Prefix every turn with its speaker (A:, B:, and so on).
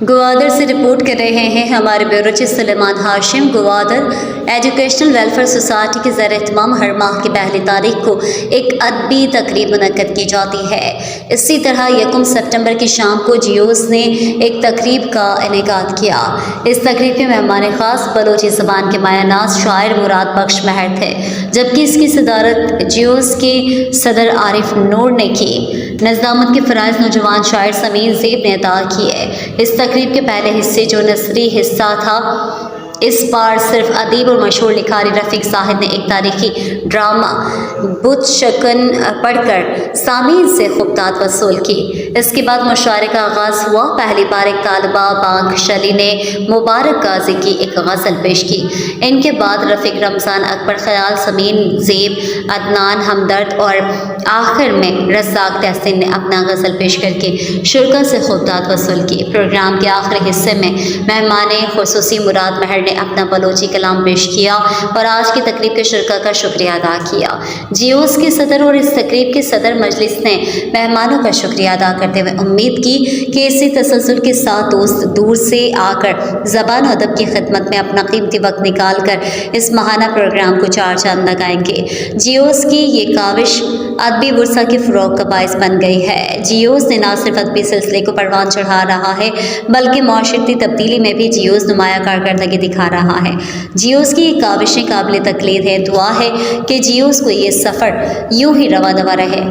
A: گوادر سے رپورٹ کر رہے ہیں ہمارے بیورو چیف سلیمان ہاشم۔ گوادر ایجوکیشنل ویلفیئر سوسائٹی کے زیر اہتمام ہر ماہ کی پہلی تاریخ کو ایک ادبی تقریب منعقد کی جاتی ہے۔ اسی طرح 1 ستمبر کی شام کو جیوز نے ایک تقریب کا انعقاد کیا۔ اس تقریب کے مہمان خاص بلوچی زبان کے مایہ ناز شاعر مراد بخش مہر تھے، جبکہ اس کی صدارت جیوز کے صدر عارف نور نے کی۔ نظامت کے فرائض نوجوان شاعر سمیر زیب نے ادا کیے۔ اس تقریب کے پہلے حصے جو نثری حصہ تھا، اس بار صرف ادیب اور مشہور لکھاری رفیق زاہد نے ایک تاریخی ڈرامہ بت شکن پڑھ کر سامعین سے خطبات وصول کی۔ اس کے بعد مشاعرے کا آغاز ہوا۔ پہلی بار ایک طالبہ بانگ شلی نے مبارک غازی کی ایک غزل پیش کی۔ ان کے بعد رفیق رمضان اکبر خیال، سمیر زیب، عدنان ہمدرد اور آخر میں رزاق تحسین نے اپنا غزل پیش کر کے شرکا سے خطبات وصول کی۔ پروگرام کے آخری حصے میں مہمان خصوصی مراد مہر نے اپنا بلوچی کلام پیش کیا اور آج کی تقریب کے شرکا کا شکریہ ادا کیا۔ جیوز کے صدر اور اس تقریب کے صدر مجلس نے مہمانوں کا شکریہ ادا کرتے ہوئے امید کی کہ اسی تسلسل کے ساتھ دوست دور سے آ کر زبان و ادب کی خدمت میں اپنا قیمتی وقت نکال کر اس ماہانہ پروگرام کو چار چاند لگائیں گے۔ جیوز کی یہ کاوش ادبی ورثہ کے فروغ کا باعث بن گئی ہے۔ جیوز نے نہ صرف ادبی سلسلے کو پروان چڑھا رہا ہے بلکہ معاشرتی تبدیلی میں بھی جیوز نمایاں کارکردگی دکھا رہا ہے۔ جیوز کی یہ کاوشیں قابل تقلید ہے۔ دعا ہے کہ جیوز کو یہ سفر یوں ہی رواں دواں رہے۔